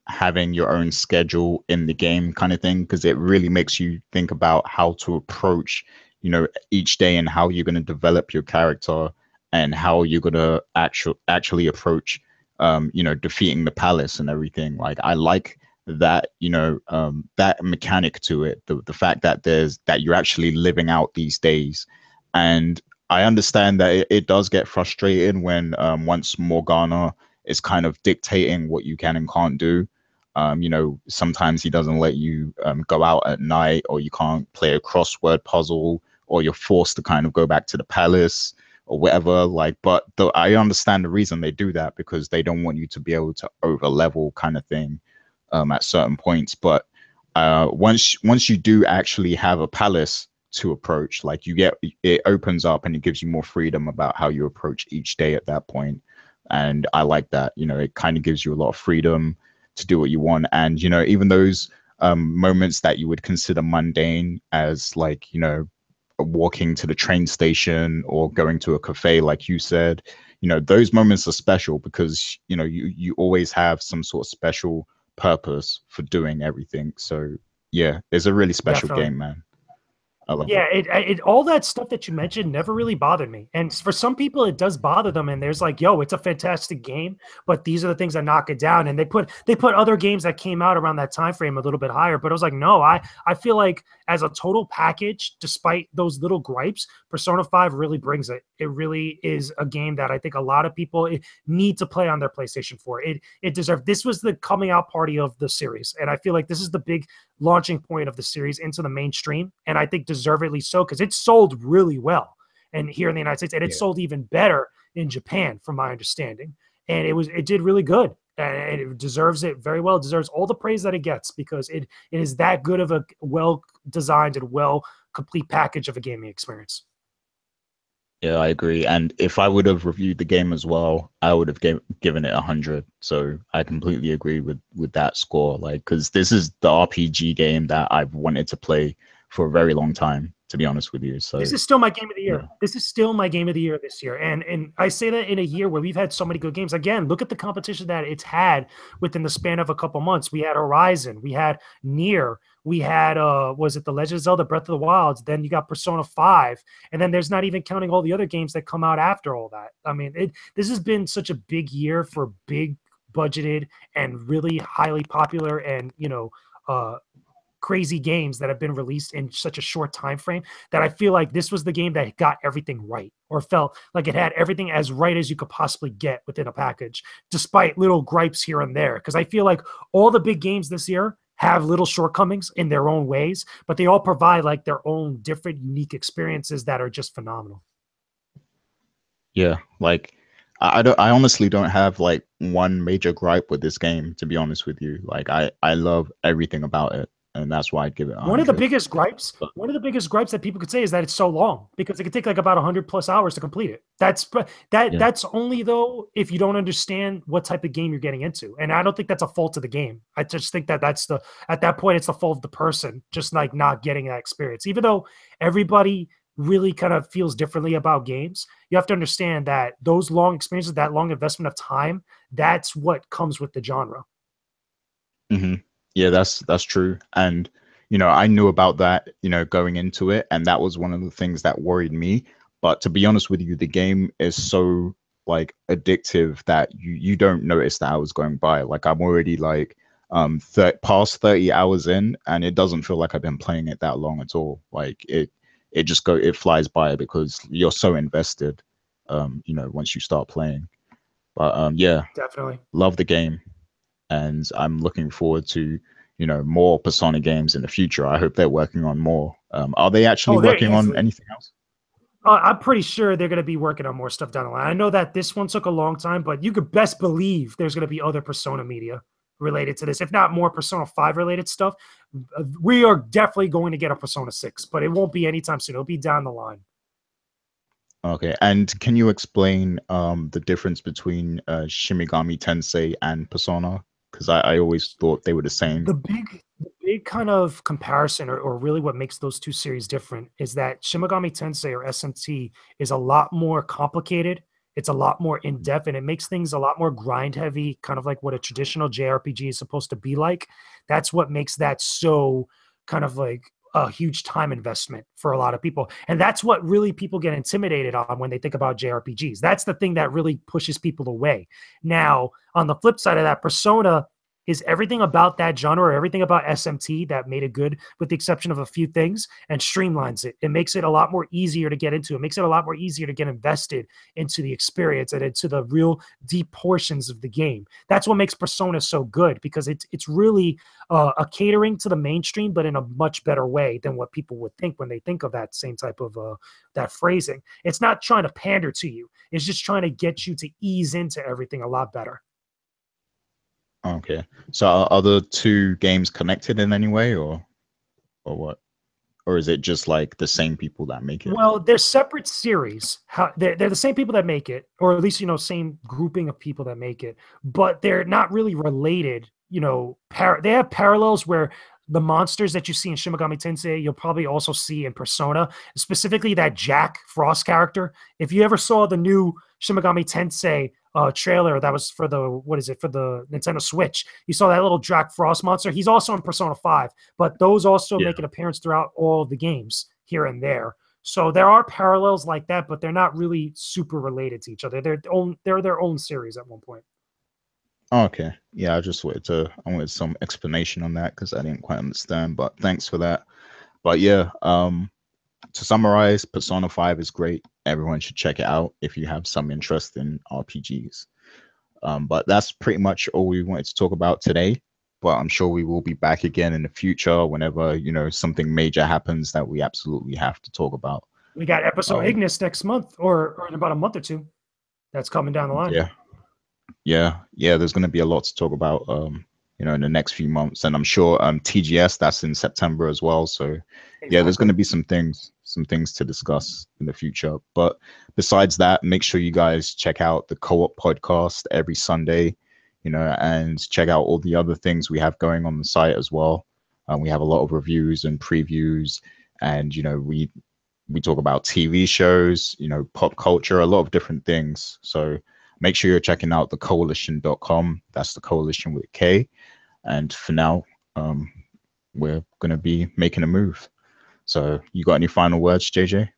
having your own schedule in the game kind of thing, because it really makes you think about how to approach, each day, and how you're going to develop your character, and how you're going to actually approach, defeating the palace and everything. Like, I like that, that mechanic to it, the fact that you're actually living out these days. And I understand that it does get frustrating when once Morgana is kind of dictating what you can and can't do. Sometimes he doesn't let you go out at night, or you can't play a crossword puzzle, or you're forced to kind of go back to the palace or whatever. Like, but I understand the reason they do that, because they don't want you to be able to over level kind of thing at certain points. But once you do actually have a palace to approach, like, it opens up and it gives you more freedom about how you approach each day at that point. And I like that. It kind of gives you a lot of freedom to do what you want. And even those moments that you would consider mundane, as like, walking to the train station or going to a cafe, like you said, those moments are special, because you always have some sort of special purpose for doing everything. So yeah, it's a really special Definitely. game, man. I love Yeah, it. it all that stuff that you mentioned never really bothered me. And for some people it does bother them, and there's like, yo, it's a fantastic game, but these are the things that knock it down. And they put other games that came out around that time frame a little bit higher. But I was like, no, I feel like as a total package, despite those little gripes, Persona 5 really brings it. It really is a game that I think a lot of people need to play on their PlayStation 4. It deserved. This was the coming out party of the series. And I feel like this is the big launching point of the series into the mainstream, and I think deservedly so, because it sold really well and here in the United States, and it Yeah. sold even better in Japan, from my understanding. And it did really good, and it deserves it very well. It deserves all the praise that it gets, because it is that good of a well designed and well complete package of a gaming experience. Yeah, I agree. And if I would have reviewed the game as well, I would have given it 100. So I completely agree with that score. Like, because this is the RPG game that I've wanted to play for a very long time, to be honest with you. So This is still my game of the year. yeah, This is still my game of the year this year. And I say that in a year where we've had so many good games. Again, look at the competition that it's had within the span of a couple months. We had Horizon, we had Nier, we had was it The Legend of Zelda Breath of the Wild, then you got Persona 5, and then there's not even counting all the other games that come out after all that. I mean, this has been such a big year for big budgeted and really highly popular and, crazy games that have been released in such a short time frame, that I feel like this was the game that got everything right, or felt like it had everything as right as you could possibly get within a package, despite little gripes here and there. Because I feel like all the big games this year have little shortcomings in their own ways, but they all provide like their own different unique experiences that are just phenomenal. yeah. Like I honestly don't have like one major gripe with this game, to be honest with you. Like I love everything about it, and that's why I'd give it One of the 100. biggest gripes, But one of the biggest gripes that people could say is that it's so long, because it could take like about 100+ hours to complete it. yeah, That's only though if you don't understand what type of game you're getting into, and I don't think that's a fault of the game. I just think that that's the at that point it's the fault of the person just like not getting that experience. Even though everybody really kind of feels differently about games, you have to understand that those long experiences, that long investment of time, that's what comes with the genre. hmm yeah, that's true. And I knew about that, going into it, and that was one of the things that worried me. But to be honest with you, the game is so like addictive that you don't notice the hours going by. Like I'm already like past 30 hours in, and it doesn't feel like I've been playing it that long at all. Like it flies by because you're so invested, once you start playing. But yeah, Definitely. love the game, and I'm looking forward to more Persona games in the future. I hope they're working on more. Are they actually Oh, they're working on easily. anything else? I'm pretty sure they're going to be working on more stuff down the line. I know that this one took a long time, but you could best believe there's going to be other Persona media related to this, if not more Persona 5 related stuff. We are definitely going to get a Persona 6, but it won't be anytime soon. It'll be down the line. Okay, and can you explain the difference between Shimigami Tensei and Persona? Because I always thought they were the same. The big kind of comparison, or really what makes those two series different, is that Shimigami Tensei, or SMT, is a lot more complicated. It's a lot more in depth, and it makes things a lot more grind heavy, kind of like what a traditional JRPG is supposed to be like. That's what makes that so kind of like a huge time investment for a lot of people. And that's what really people get intimidated on when they think about JRPGs. That's the thing that really pushes people away. Now, on the flip side of that, Persona is everything about that genre, or everything about SMT that made it good, with the exception of a few things, and streamlines it. It makes it a lot more easier to get into. It makes it a lot more easier to get invested into the experience and into the real deep portions of the game. That's what makes Persona so good, because it's really a catering to the mainstream, but in a much better way than what people would think when they think of that same type of that phrasing. It's not trying to pander to you. It's just trying to get you to ease into everything a lot better. Okay, so are the two games connected in any way, or what? Or is it just like the same people that make it? Well, they're separate series. They're the same people that make it, or at least same grouping of people that make it, but they're not really related. They have parallels where the monsters that you see in Shimigami Tensei, you'll probably also see in Persona, specifically that Jack Frost character. If you ever saw the new Shimigami Tensei trailer that was for the for the Nintendo Switch. You saw that little Jack Frost monster. He's also in Persona 5, but those also make an appearance throughout all of the games here and there. So there are parallels like that, but they're not really super related to each other. They're their own series at one point. Okay, yeah, I wanted some explanation on that because I didn't quite understand. But thanks for that. But yeah, to summarize, Persona 5 is great. Everyone should check it out if you have some interest in RPGs. But that's pretty much all we wanted to talk about today. But I'm sure we will be back again in the future whenever, something major happens that we absolutely have to talk about. We got episode Ignis next month or in about a month or two. That's coming down the line. Yeah. There's going to be a lot to talk about, in the next few months. And I'm sure TGS, that's in September as well. So yeah, there's going to be some things to discuss in the future. But besides that, make sure you guys check out the Co-op podcast every Sunday, and check out all the other things we have going on the site as well. We have a lot of reviews and previews, and we talk about TV shows, pop culture, a lot of different things. So make sure you're checking out the Koalition.com. That's the Koalition with a K. And for now, we're going to be making a move. So you got any final words, JJ?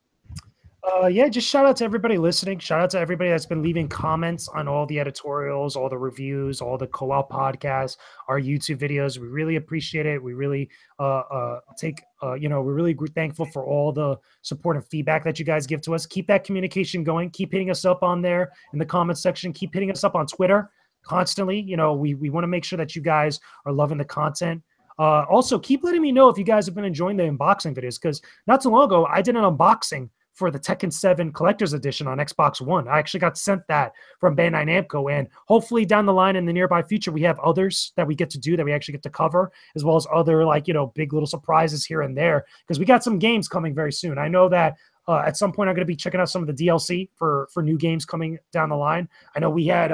Yeah, just shout out to everybody listening. Shout out to everybody that's been leaving comments on all the editorials, all the reviews, all the co-op podcasts, our YouTube videos. We really appreciate it. We really we're really thankful for all the support and feedback that you guys give to us. Keep that communication going. Keep hitting us up on there in the comments section. Keep hitting us up on Twitter constantly. We want to make sure that you guys are loving the content. Also, keep letting me know if you guys have been enjoying the unboxing videos, because not too long ago, I did an unboxing for the Tekken 7 Collector's Edition on Xbox One. I actually got sent that from Bandai Namco, and hopefully down the line in the nearby future, we have others that we get to do, that we actually get to cover, as well as other big little surprises here and there, because we got some games coming very soon. I know that at some point I'm going to be checking out some of the DLC for new games coming down the line. I know we had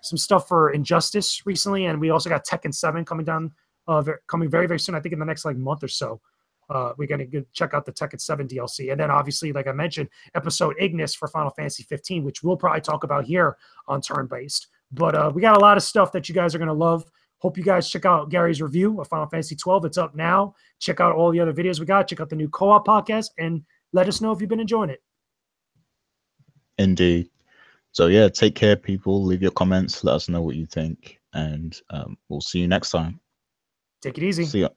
some stuff for Injustice recently, and we also got Tekken 7 coming down, coming very, very soon, I think in the next month or so. We're going to check out the Tekken 7 DLC. And then obviously, like I mentioned, episode Ignis for Final Fantasy 15, which we'll probably talk about here on Turn-Based. But we got a lot of stuff that you guys are going to love. Hope you guys check out Gary's review of Final Fantasy XII. It's up now. Check out all the other videos we got. Check out the new co-op podcast and let us know if you've been enjoying it. Indeed. So yeah, take care, people. Leave your comments. Let us know what you think. And we'll see you next time. Take it easy. See ya.